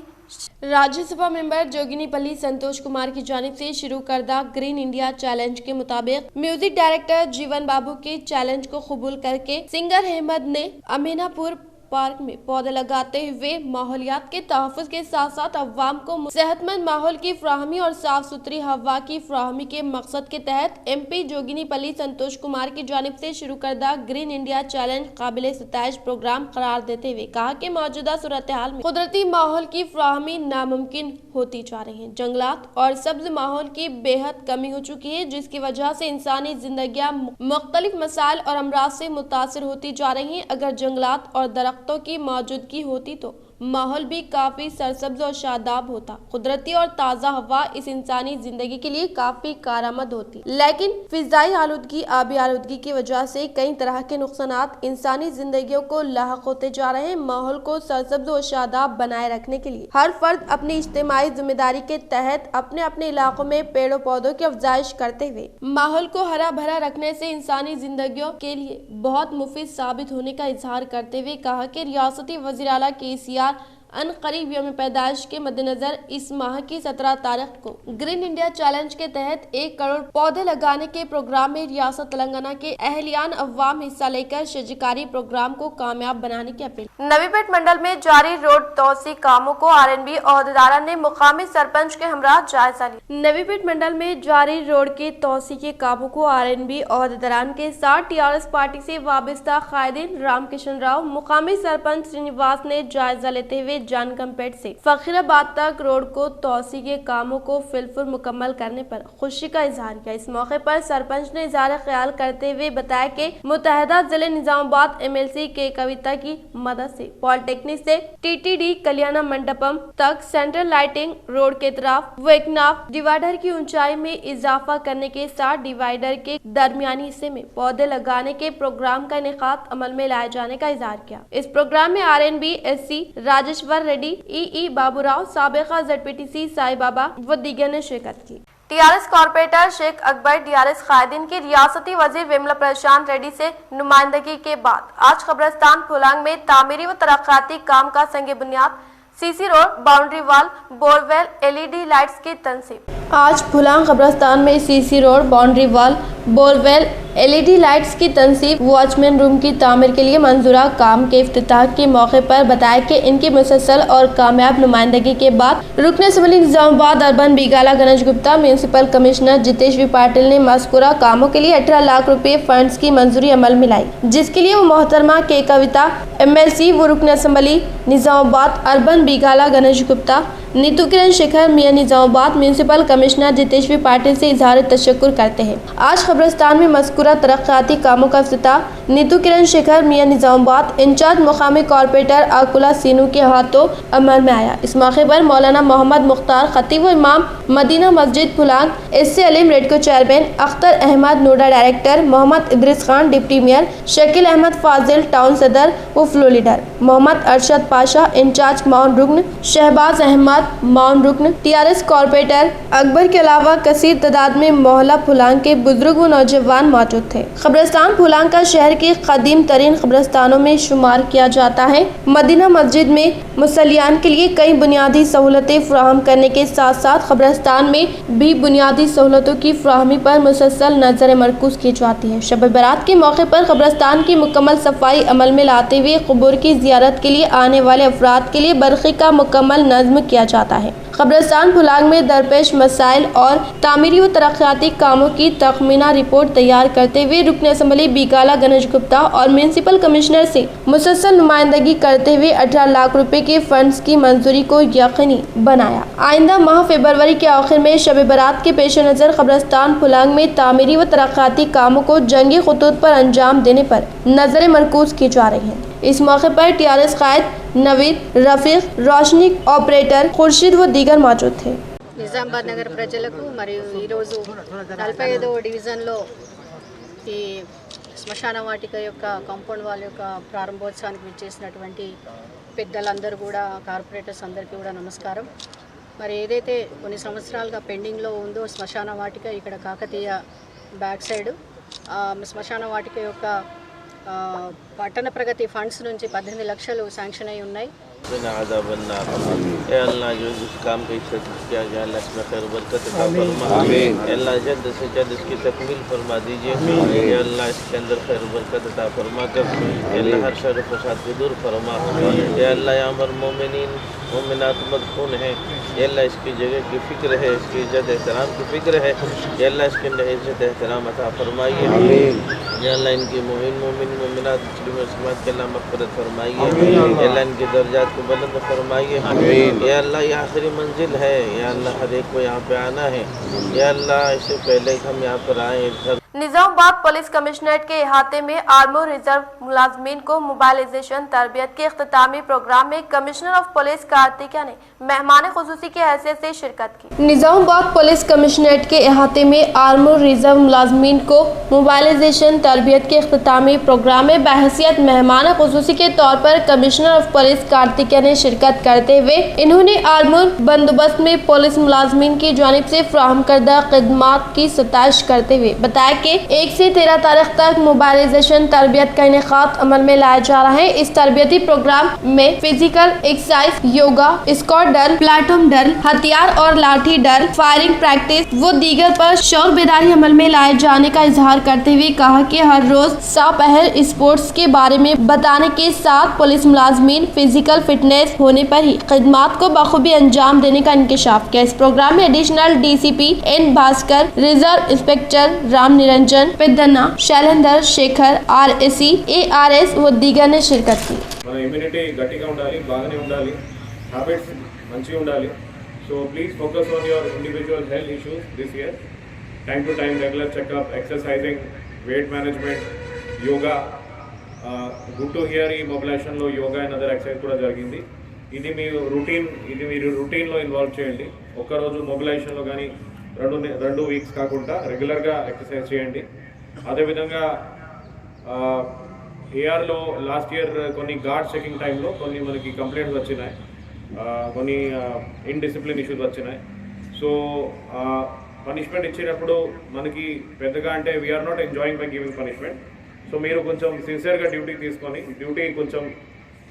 राज्यसभा मेंबर जोगिनीपल्ली संतोष कुमार की जानिब से शुरू करदा ग्रीन इंडिया चैलेंज के मुताबिक म्यूजिक डायरेक्टर जीवन बाबू के चैलेंज को कबूल करके सिंगर हेमंत ने अमीनापुर पार्क में पौधे लगाते हुए माहौलियात के तहफ़्फ़ुज़ के साथ साथ अवाम को सेहतमंद माहौल की फ्राहमी और साफ सुथरी हवा की फ्राहमी के मकसद के तहत MP जोगिनीपल्ली संतोष कुमार की जानिब से शुरू करदा ग्रीन इंडिया चैलेंज काबिल सताइश प्रोग्राम करार देते हुए कहा कि मौजूदा सूरत हाल में कुदरती माहौल की फ्राहमी नामुमकिन होती जा रही है। जंगलात और सब्ज माहौल की बेहद कमी हो चुकी है, जिसकी वजह से इंसानी जिंदगियां मुख्तलिफ मसाइल और अमराज से मुतासर होती जा रही हैं। अगर जंगलात और दरख्तों की मौजूदगी होती तो माहौल भी काफी सरसब्ज और शादाब होता। कुदरती और ताज़ा हवा इस इंसानी जिंदगी के लिए काफी कारआमद होती, लेकिन फिजाई आलूदगी, आबी आलूदगी की वजह से कई तरह के नुकसानात इंसानी जिंदगियों को लाहक होते जा रहे हैं। माहौल को सरसब्ज और शादाब बनाए रखने के लिए हर फर्द अपनी इज्तिमाई जिम्मेदारी के तहत अपने अपने इलाकों में पेड़ों पौधों की अफजाइश करते हुए माहौल को हरा भरा रखने से इंसानी जिंदगियों के लिए बहुत मुफीद साबित होने का इजहार करते हुए कहा कि रियासती वज़ीर आला KCR अन करीब यौम पैदाइश के मद्देनजर इस माह की 17 तारीख को ग्रीन इंडिया चैलेंज के तहत 1 करोड़ पौधे लगाने के प्रोग्राम में रियासत तेलंगाना के अहलियान अव्वाम हिस्सा लेकर शजकारी प्रोग्राम को कामयाब बनाने की अपील। नवीपेट मंडल में जारी रोड तोसी कामों को RNB अहदेदारा ने मुकामी सरपंच के हमरा जायजा लिया। नवीपेट मंडल में जारी रोड के तोसी के कामों को RNB अहदेदारान के साथ TRS पार्टी से वाबस्ता कायदीन रामकिशन राव, मुकामी सरपंच श्रीनिवास ने जायजा लेते हुए जानकमपेट से फकीराबाद तक रोड को तोसी के कामों को फिलफुल मुकम्मल करने पर खुशी का इजहार किया। इस मौके पर सरपंच ने इजहार ख्याल करते हुए बताया कि मुत्तहदा जिले निजामाबाद MLC के कविता की मदद से पॉलिटेक्निक से TTD कल्याण मंडपम तक सेंट्रल लाइटिंग, रोड के तरफ वेकनाफ डिवाइडर की ऊंचाई में इजाफा करने के साथ डिवाइडर के दरमियानी हिस्से में पौधे लगाने के प्रोग्राम का इनेकाद अमल में लाए जाने का इजहार किया। इस प्रोग्राम में RNB SC Rajeshwar Reddy, EE Baburao, साबिका ZPTC Sai Baba व दीगर ने शिरकत की। TRS corporator Sheikh Akbar TRS कायदीन की रियासती वजीर विमला प्रशांत रेड्डी से नुमाइंदगी के बाद आज कब्रिस्तान फुलांग में तामीरी व तरक्याती काम का संग बुनियाद CC road, boundary wall, borewell, LED lights की तनसीब। आज फुलांग कब्रिस्तान में CC road, boundary wall, borewell, LED lights की तनसीब, वॉचमैन रूम की तामीर के लिए मंजूरा काम के इफ्तिताह के मौके पर बताया कि इनकी मुसलसल और कामयाब नुमाइंदगी के बाद रुकन assembly Nizamabad urban Bigala Ganesh Gupta, municipal commissioner Jitesh V Patil ने मज़कूरा कामों के लिए 18 लाख रुपए फंड्स की मंजूरी अमल में लाई, जिसके लिए वो मोहतरमा के कविता MLC व रुकन असम्बली निजामाबाद अर्बन बिगाला गणेश गुप्ता, नीतू किरण शेखर मियां Nizamabad, municipal commissioner Jitesh V Patil से इजहार तशक्कुर करते हैं। आज कब्रिस्तान में मज़कूरा तरक्याती कामों का इफ्तिताह नीतू किरण शेखर मियां निजामाबाद इंचार्ज मुकामी कॉर्पोरेटर आकुला सीनू के हाथों अमल में आया। इस मौके पर मौलाना मोहम्मद मुख्तार खतीब व इमाम मदीना मस्जिद फुलांग, SC अलीम रेडको चेयरमैन, अख्तर अहमद नोडा director, Mohammed Idris Khan deputy mayor, Shakeel Ahmed Fazil town सदर व floor leader, Mohammed Arshad Pasha in-charge माउन रुकन, शहबाज अहमद माउन रुकन टीआरएस कॉर्पोरेटर अकबर के अलावा कसीर तादाद में मोहल्ला फुलांग के बुजुर्ग व नौजवान मौजूद थे। कब्रिस्तान फुलांग का शहर के कदीम तरीन कब्रिस्तानों में शुमार किया जाता है। मदीना मस्जिद में मुसल्लियान के लिए कई बुनियादी सहूलतें फराहम करने के साथ साथ कब्रिस्तान में भी बुनियादी सहूलतों की फराहमी पर मुसलसल नजर मरकूज की जाती है। शब बारात के मौके पर कब्रिस्तान की मुकम्मल सफाई अमल में लाते हुए कब्र की ज़ियारत के लिए आने वाले अफराद के लिए बरक़ी का मुकम्मल नज़्म किया जाता है। कब्रिस्तान फुलांग में दरपेश मसाइल और तामीरी व तरक्याती कामों की तखमीना रिपोर्ट तैयार करते हुए रुकन असम्बली बिगाला गणेश गुप्ता और म्यूनसिपल कमिश्नर से मुसलसल नुमाइंदगी करते हुए 18 लाख रुपए के फंड्स की मंजूरी को यकीनी बनाया। आइंदा माह फरवरी के आखिर में शब बारात के पेश नज़र कब्रिस्तान फुलांग में तामीरी व तरक्याती कामों को जंगी खतूत पर अंजाम देने पर नजर मरकूज की जा रही है। इस मौके पर टीआरएस कायद नवीद, रफीक, रोशनी ऑपरेटर खुर्शीद व दीगर मौजूद थे। నిజామాబాద్ నగర ప్రజలకు మరియు ఈరోజు 45వ డివిజన్లో ఈ శ్మశాన వాటిక యొక్క కాంపౌండ్ వాల్ యొక్క ప్రారంభోత్సవానికి విచ్చేసినటువంటి పెద్దలందరూ కూడా కార్పొరేటర్స్ అందరికీ కూడా నమస్కారం। మరి ఏదైతే కొన్ని సంవత్సరాలుగా పెండింగ్లో ఉందో శ్మశాన వాటిక ఇక్కడ కాకతీయ బ్యాక్ సైడ్ శ్మశాన వాటిక యొక్క పట్టణ ప్రగతి ఫండ్స్ నుంచి 18 లక్షలు శాంక్షన్ అయి ఉన్నాయి। अल्लाह जो जिस काम का इच्छा किया गया अल्लाह इसमें खैर बरकत अता फरमा। अल्लाह जल्द से जल्द इसकी तकमील फरमा दीजिए। अल्लाह इसके अंदर खैर बरकत अता फरमा कर अल्लाह हर शर फसाद को दूर फरमा। अल्लाह यहाँ पर मोमिनीन मोमिनात मदफून है। अल्लाह इसकी जगह की फ़िक्र है, इसकी इज्जत एहतराम की फ़िक्र है। अल्लाह इसके अंदर इज्जत एहतराम अता फरमाइए। अल्लाह इनकी मोमिनात मुस्लिम समाज के अल्लाह मग़फ़िरत फरमाइए। अल्लाह इनके दर्जात को बुलंद फरमाइए। या अल्लाह ये आखिरी मंजिल है। या अल्लाह हर एक को यहाँ पे आना है। या अल्लाह इससे पहले हम यहाँ पर आए इधर। निजामाबाद पुलिस कमिश्नरेट के अहाते में आर्मर रिजर्व मुलाजमीन को मोबाइलाइजेशन तरबियत के इख्तितामी प्रोग्राम में कमिश्नर ऑफ पुलिस कार्तिका ने मेहमान खुसूसी की हैसियत से शिरकत की। निजामाबाद पुलिस कमिश्नरेट के अहाते में आर्मर रिजर्व मुलाजमीन को मोबाइलाइजेशन तरबियत के इख्तितामी प्रोग्राम में बहैसियत मेहमान खुसूसी के तौर पर कमिश्नर ऑफ पुलिस कार्तिका ने शिरकत करते हुए इन्होंने आर्मर बंदोबस्त में पुलिस मुलाजमीन की जानिब से फराहम करदा खिदमात की सताइश करते हुए बताया कि 1 से 13 तारीख तक मोबाइलाइजेशन तरबियत का इनेकाद अमल में लाया जा रहा है। इस तरबियती प्रोग्राम में physical exercise, yoga, squad drill, platoon drill, हथियार और लाठी ड्रिल, फायरिंग प्रैक्टिस व दीगर पर शौर बेदारी अमल में लाए जाने का इजहार करते हुए कहा कि हर रोज सपहर स्पोर्ट्स के बारे में बताने के साथ पुलिस मुलाजमीन फिजिकल फिटनेस होने पर ही खिदमात को बखूबी अंजाम देने का इंकशाफ किया। इस प्रोग्राम में additional DCP N Bhaskar, reserve inspector Ram Niranjan, Peddanna, Shailender Shekhar, RSC, ARS व दीगर ने शिरकत की। మన ఇమ్యూనిటీ గట్టిగా ఉండాలి, బాగానే ఉండాలి, హ్యాబిట్స్ మంచిగా ఉండాలి। So please focus on your individual health issues this year. Time to time regular checkup, exercising, weight management, yoga, good to hear ఈ మొబిలైజేషన్లో యోగా అండ్ అదర్ ఎక్సర్సైజ్ కూడా జరిగింది। ఇది మీరు రొటీన్లో ఇన్వాల్వ్ చేయండి। ఒక్కరోజు మొబిలైజేషన్లో కానీ రెండు వీక్స్ కాకుండా రెగ్యులర్గా ఎక్సర్సైజ్ చేయండి। అదేవిధంగా ఏఆర్లో లాస్ట్ ఇయర్ కొన్ని గార్డ్ చెకింగ్ టైంలో కొన్ని మనకి కంప్లైంట్స్ వచ్చినాయి, కొన్ని ఇన్డిసిప్లిన్ ఇష్యూస్ వచ్చినాయి। సో పనిష్మెంట్ ఇచ్చినప్పుడు మనకి పెద్దగా అంటే we're not enjoying by giving punishment. So మీరు కొంచెం సిన్సియర్గా డ్యూటీ తీసుకొని డ్యూటీ కొంచెం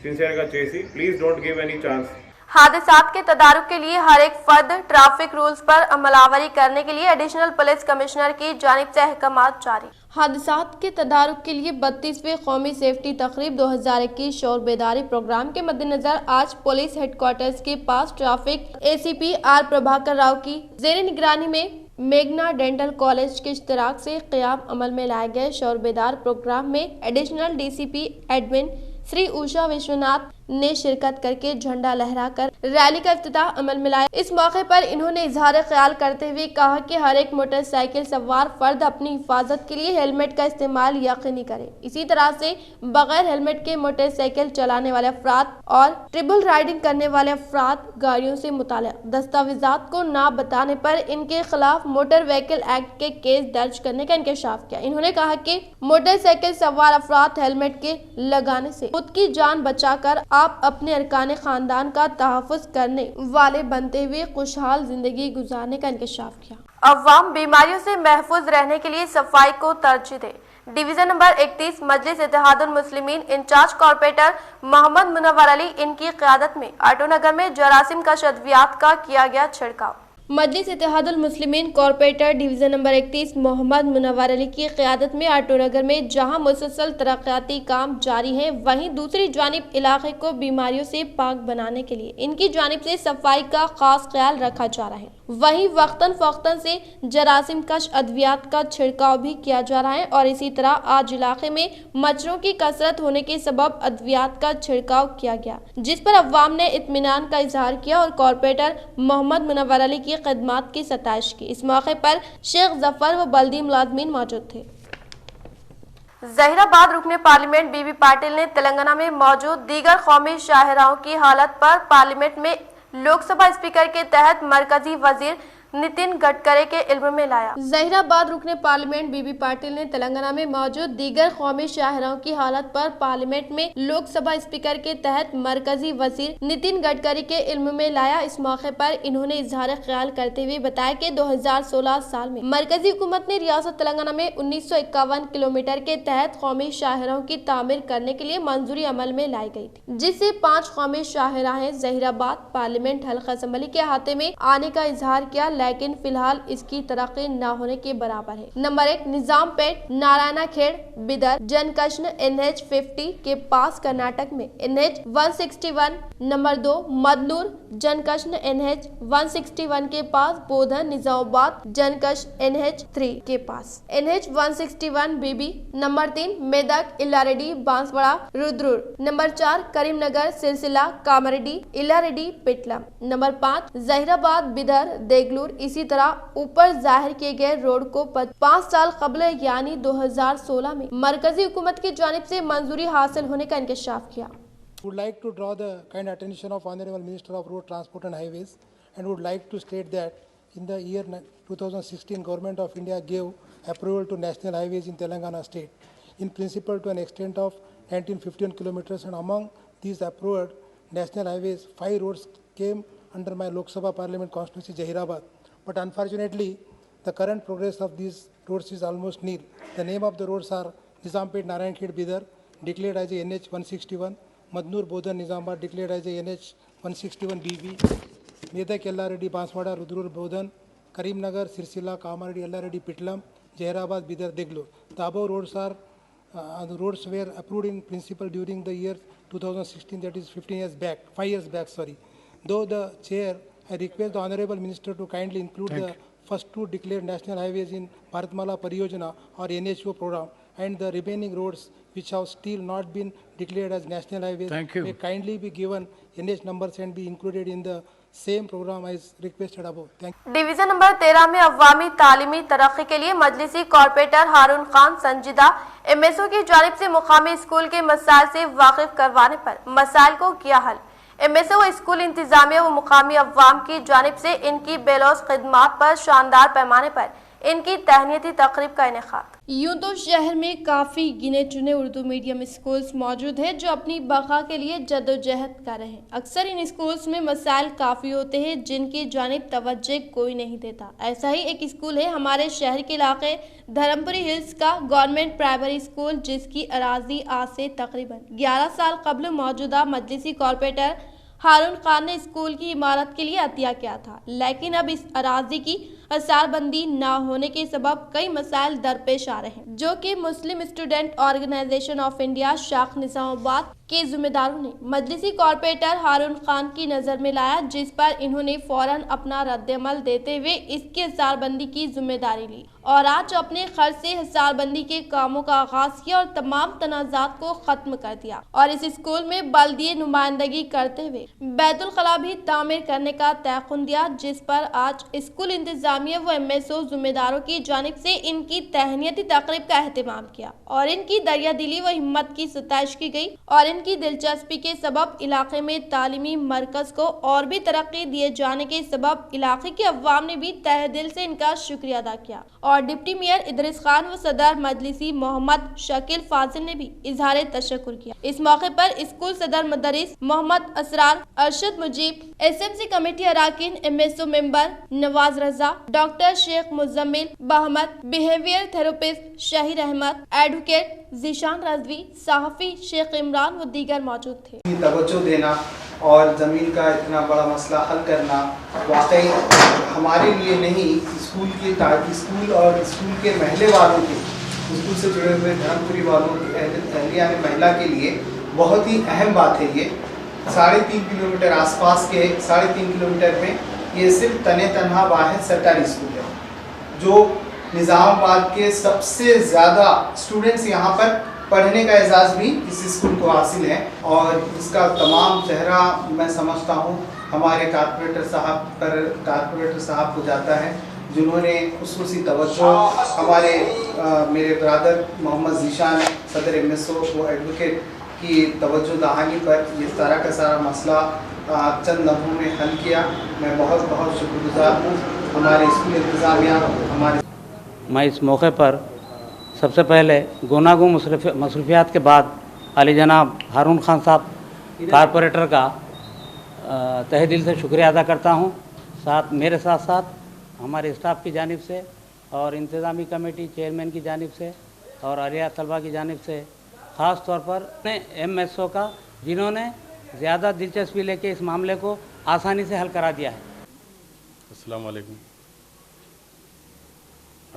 సిన్సియర్గా చేసి please don't give any chance. हादसात के तदारुक के लिए हर एक फर्द ट्रैफिक रूल्स पर अमलावरी करने के लिए एडिशनल पुलिस कमिश्नर की जानिब से अहकामात जारी। हादसात के तदारुक के लिए 32वें कौमी सेफ्टी तकरीब 2021 शौर बेदारी प्रोग्राम के मद्देनजर आज पुलिस हेडक्वार्टर्स के पास traffic ACP R Prabhakar Rao की ज़ेर निगरानी में मेघना डेंटल कॉलेज के इश्तराक से क़याम अमल में लाए गए शौर बेदार प्रोग्राम में additional DCP admin Shri Usha Vishwanath ने शिरकत करके झंडा लहराकर रैली का इफ्तिताह अमल में लाया। इस मौके पर इन्होंने इजहार ख्याल करते हुए कहा कि हर एक मोटरसाइकिल सवार फर्द अपनी हिफाजत के लिए हेलमेट का इस्तेमाल यकीनी करे। इसी तरह से बगैर हेलमेट के मोटरसाइकिल चलाने वाले अफराद और ट्रिपल राइडिंग करने वाले अफराद गाड़ियों से मुताल्लिक़ दस्तावेजात को ना बताने पर इनके खिलाफ मोटर व्हीकल एक्ट के केस दर्ज करने का इंकशाफ किया। इन्होंने कहा कि मोटरसाइकिल सवार अफराद हेलमेट के लगाने से खुद की जान बचाकर आप अपने अरकान खानदान का तहफ़्फ़ुज़ करने वाले बनते हुए खुशहाल जिंदगी गुजारने का इंकशाफ किया। अवाम बीमारियों से महफूज रहने के लिए सफाई को तरजीह दे। डिवीजन नंबर 31 मजलिस इत्तेहादुल मुस्लिमीन इंचार्ज कॉर्पोरेटर मोहम्मद मुनव्वर अली इनकी क़यादत में ऑटोनगर में जरासीम कश अद्वियात का किया गया छिड़काव। Majlis Ittehadul Muslimeen corporator division number 31 Mohammed Munawwar Ali की क़यादत में ऑटोनगर में जहां मुसलसल तरक्याती काम जारी हैं, वहीं दूसरी जानिब इलाके को बीमारियों से पाक बनाने के लिए इनकी जानिब से सफाई का खास ख्याल रखा जा रहा है। वहीं वक्तन फ़ौक्तन से जरासीम कश अद्वियात का छिड़काव भी किया जा रहा है और इसी तरह आज इलाके में मच्छरों की कसरत होने के सबब अद्वियात का छिड़काव किया गया, जिस पर अवाम ने इत्मीनान का इजहार किया और कॉर्पोरेटर मोहम्मद मुनव्वर अली की खिदमत की सताइश की। इस मौके पर शेख जफर व बल्दी मुलाजमीन मौजूद थे। जहीराबाद रुकने पार्लियामेंट बीबी पाटिल ने तेलंगाना में मौजूद दीगर कौमी शाहराओं की हालत पर पार्लियामेंट में लोकसभा स्पीकर के तहत मरकजी वजीर नितिन गडकरी के इल्म में लाया। जहीराबाद रुकने पार्लियामेंट बीबी पाटिल ने तेलंगाना में मौजूद दीगर कौमी शाहराओं की हालत पर पार्लियामेंट में लोकसभा स्पीकर के तहत मरकजी वजीर नितिन गडकरी के इल्म में लाया। इस मौके पर इन्होंने इजहार ख्याल करते हुए बताया कि 2016 साल में मरकजी हुकूमत ने रियासत तेलंगाना में 1951 किलोमीटर के तहत कौमी शाहराओं की तामीर करने के लिए मंजूरी अमल में लाई गई थी, जिससे 5 कौमी शाहराहें जहीराबाद पार्लियामेंट हल्का असेंबली के अहाते में आने का इजहार किया, लेकिन फिलहाल इसकी तरक्की न होने के बराबर है। नंबर 1 निजामपेट नारायणा खेड़ बिदर जनकष्ण NH 50 के पास कर्नाटक में NH 161। नंबर 2 मदनूर जनकष्ण NH 161 के पास बोधन निजामाबाद जनकष्ण NH 3 के पास NH 161 बीबी। नंबर 3 मेदक इलारेडी बांसवाड़ा रुद्रुर। नंबर 4 करीमनगर सिलसिला कामारेड्डी इलारेडी पिटलम। नंबर 5 जहीराबाद बिदर देगलूर। इसी तरह ऊपर जाहिर किए गए रोड को 5 साल कबल यानी 2016 में मरकजी हुकूमत की जानिब से मंजूरी हासिल होने का इंकशाफ किया। Would like to draw the kind attention of Honorable Minister of Road Transport and Highways and would like to state that in the year 2016 Government of India gave approval to national highways in Telangana state in principle to an extent of 1951 kilometers, and among these approved national highways 5 roads came under my Lok Sabha Parliament constituency Jahirabad, but unfortunately the current progress of these roads is almost nil. The name of the roads are Nizampet Narayan Khed Bidar declared as a NH 161, Madnur Bodhan Nizamabad declared as a NH 161 BB, Medak Yallareddy Banswada Rudrur Bodhan, Karimnagar Sirsila Kamaredi Yallareddy Pitlam, Jahirabad Bidar Deglo. The above roads are the roads were approved in principle during the year 2016, that is 5 years back. Though the chair, I request the Honorable Minister to kindly include the first 2 declared national highways in Bharatmala Pariyojana or NHO program, and the remaining roads which have still not been declared as national highways may kindly be given NH numbers and be included in the same program as requested above. Thank you. Division number 13 में अवामी तालीमी तरक्की के लिए मजलिसी corporator हारून खान संजीदा MSO की जानिब से मुकामी स्कूल के मसाइल से वाकिफ करवाने पर मसाइल को किया हल। MSO व स्कूल इंतजामिया व मुकामी अवाम की जानिब से इनकी बेलौस खिदमात पर शानदार पैमाने पर इनकी तहनीती तकरीब का इनेकाद। यूं तो शहर में काफ़ी गिने चुने उर्दू मीडियम स्कूल्स मौजूद हैं जो अपनी बका के लिए जद्दोजहद कर रहे हैं। अक्सर इन स्कूल्स में मसाइल काफ़ी होते हैं जिनकी जानिब तवज्जो कोई नहीं देता। ऐसा ही एक स्कूल है हमारे शहर के इलाके धर्मपुरी हिल्स का गवर्नमेंट प्राइमरी स्कूल, जिसकी अराजी आज से तकरीबन 11 साल कबल मौजूदा मजलिसी कॉर्पोरेटर हारून खान ने स्कूल की इमारत के लिए अतिया किया था, लेकिन अब इस अराजी की असारबंदी न होने के सबब कई मसाइल दरपेश आ रहे हैं, जो कि मुस्लिम स्टूडेंट ऑर्गेनाइजेशन ऑफ इंडिया शाख निजामाबाद के जिम्मेदारों ने मजलिसी कॉर्पोरेटर हारून खान की नज़र में लाया, जिस पर इन्होंने फौरन अपना रद्दमल देते हुए इसकी हसारबंदी की जिम्मेदारी ली और आज अपने खर्च से हसारबंदी के कामों का आगाज किया और तमाम तनाज़ात को ख़त्म कर दिया और इस स्कूल में बल्दिये नुमाइंदगी करते हुए बैतुल खला भी तामीर करने का तयक़ुन दिया, जिस पर आज स्कूल इंतजामिया व MSO जिम्मेदारों की जानिब से इनकी तहनीती तकरीब का एहतमाम किया और इनकी दरिया दिली व हिम्मत की सताइश की गई और والدین کی دلچسپی کے سبب علاقے میں تعلیمی مرکز کو اور بھی ترقی دیے جانے کے سبب علاقے کے عوام نے بھی تہ دل سے ان کا شکریہ ادا کیا اور ڈپٹی میئر ادریس خان و صدر مجلسی محمد شکیل فاضل نے بھی اظہار تشکر کیا۔ اس موقع پر اسکول صدر مدرس محمد اسرار، ارشد مجیب، SMC کمیٹی اراکین، MSO member Nawaz Raza, doctor Sheikh Muzammil بہمت، behaviour therapist Shaheer Ahmed, advocate Zeeshan Rizvi, صحافی شیخ عمران و دیگر موجود تھے۔ توجہ دینا اور زمین کا اتنا بڑا مسئلہ حل کرنا واقعی ہمارے لیے نہیں، اسکول اور اسکول کے محلے والوں کے، اسکول سے جڑے ہوئے دھرم پوری والوں کے اہلیہ محلہ کے لیے بہت ہی اہم بات ہے۔ یہ 3.5 کلومیٹر آس پاس کے 3.5 کلومیٹر میں یہ صرف تنہا واحد سرکاری اسکول ہے جو نظام آباد کے سب سے زیادہ اسٹوڈنٹس یہاں پر پڑھنے کا اعزاز بھی اس اسکول کو حاصل ہے، اور اس کا تمام چہرہ میں سمجھتا ہوں ہمارے کارپوریٹر صاحب کو جاتا ہے، جنہوں نے خصوصی توجہ ہمارے میرے برادر محمد ذیشان صدر MSO و ایڈوکیٹ کی توجہ دہانی پر یہ سارا کا سارا مسئلہ چند لمحوں میں حل کیا۔ میں بہت بہت شکر گزار ہوں ہمارے اسکول انتظامیہ۔ میں اس موقع پر سب سے پہلے گوناگوں مصروفیات کے بعد علی جناب ہارون خان صاحب کارپوریٹر کا تہ دل سے شکریہ ادا کرتا ہوں، میرے ساتھ ساتھ ہمارے اسٹاف کی جانب سے اور انتظامی کمیٹی چیئرمین کی جانب سے اور عالیہ طلبہ کی جانب سے، خاص طور پر MSO کا، جنہوں نے زیادہ دلچسپی لے کے اس معاملے کو آسانی سے حل کرا دیا ہے۔ السلام علیکم۔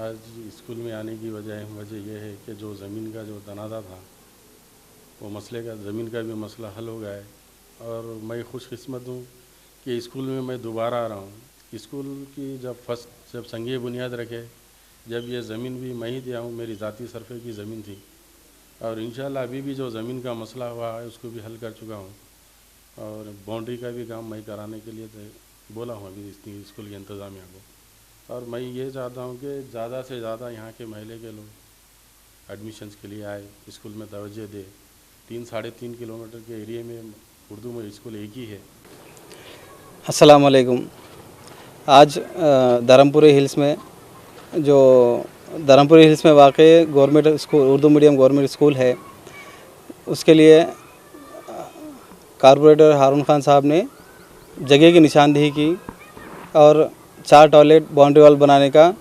آج اسکول میں آنے کی وجہ یہ ہے کہ جو زمین کا جو تنازع تھا وہ مسئلے کا، زمین کا بھی مسئلہ حل ہو گیا ہے، اور میں خوش قسمت ہوں کہ اسکول میں دوبارہ آ رہا ہوں۔ اسکول کی جب سنگِ بنیاد رکھے، جب یہ زمین بھی میں ہی دیا ہوں، میری ذاتی صرفے کی زمین تھی، اور انشاءاللہ ابھی بھی جو زمین کا مسئلہ ہوا ہے اس کو بھی حل کر چکا ہوں، اور باؤنڈری کا بھی کام میں کرانے کے لیے بولا ہوں ابھی اسکول کے انتظامیہ کو، اور میں یہ چاہتا ہوں کہ زیادہ سے زیادہ یہاں کے محلے کے لوگ ایڈمیشنز کے لیے آئے، اسکول میں توجہ دے۔ 3-3.5 کلومیٹر کے ایریے میں اردو میں اسکول ایک ہی ہے۔ السلام علیکم۔ آج دھرمپوری ہلس میں واقع government school, Urdu medium government school ہے، اس کے لیے کارپوریٹر ہارون خان صاحب نے جگہ کی نشاندہی کی اور 4 ٹوائلٹ باؤنڈری وال بنانے کا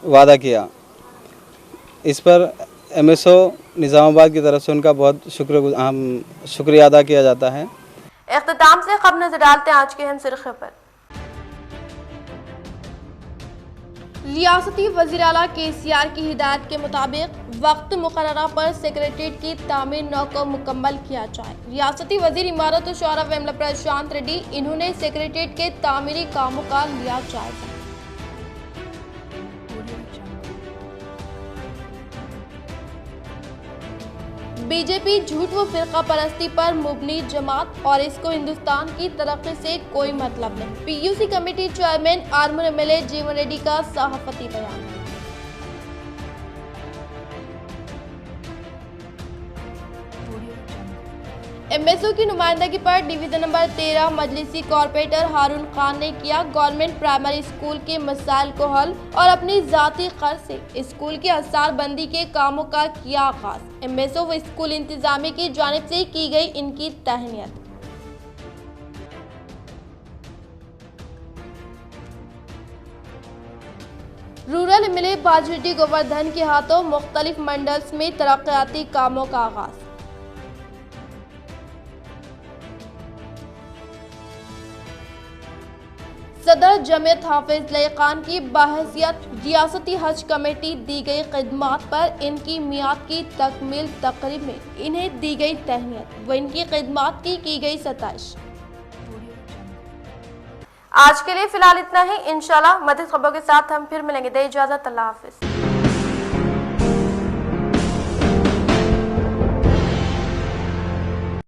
وعدہ کیا۔ اس پر MSO نظام آباد کی طرف سے ان کا بہت شکریہ ادا کیا جاتا ہے۔ اختتام سے خبر نظر ڈالتے ہیں آج کے اہم سرخے پر۔ ریاستی وزیر اعلیٰ KCR کی ہدایت کے مطابق وقت مقررہ پر سیکریٹریٹ کی تعمیر نو کو مکمل کیا جائے۔ ریاستی وزیر امارت و شورا ویملا پرشانت ریڈی انہوں نے سیکریٹریٹ کے تعمیری کاموں کا لیا جائزہ۔ BJP جھوٹ و فرقہ پرستی پر مبنی جماعت اور اس کو ہندوستان کی ترقی سے کوئی مطلب نہیں۔ PUC committee chairman Armoor MLA Jeevan Reddy کا صحافتی بیان۔ MSO کی نمائندگی پر ڈویژن نمبر 13 مجلسی کارپوریٹر ہارون خان نے کیا گورنمنٹ پرائمری اسکول کے مسائل کو حل اور اپنی ذاتی خرچ سے اسکول کی اثار بندی کے کاموں کا کیا آغاز۔ MSO و اسکول انتظامیہ کی جانب سے کی گئی ان کی تہنیت۔ رورل MLA باجریڈی گووردھن کے ہاتھوں مختلف منڈلز میں ترقیاتی کاموں کا آغاز۔ صدر جمعیت حافظ لئی خان کی بحیثیت ریاستی حج کمیٹی دی گئی خدمات پر ان کی میعاد کی تکمیل تقریب میں انہیں دی گئی تہنیت و ان کی خدمات کی گئی ستائش۔ آج کے لیے فی الحال اتنا ہی، انشاءاللہ مزید خبروں کے ساتھ ہم پھر ملیں گے۔ دے اجازت، اللہ حافظ۔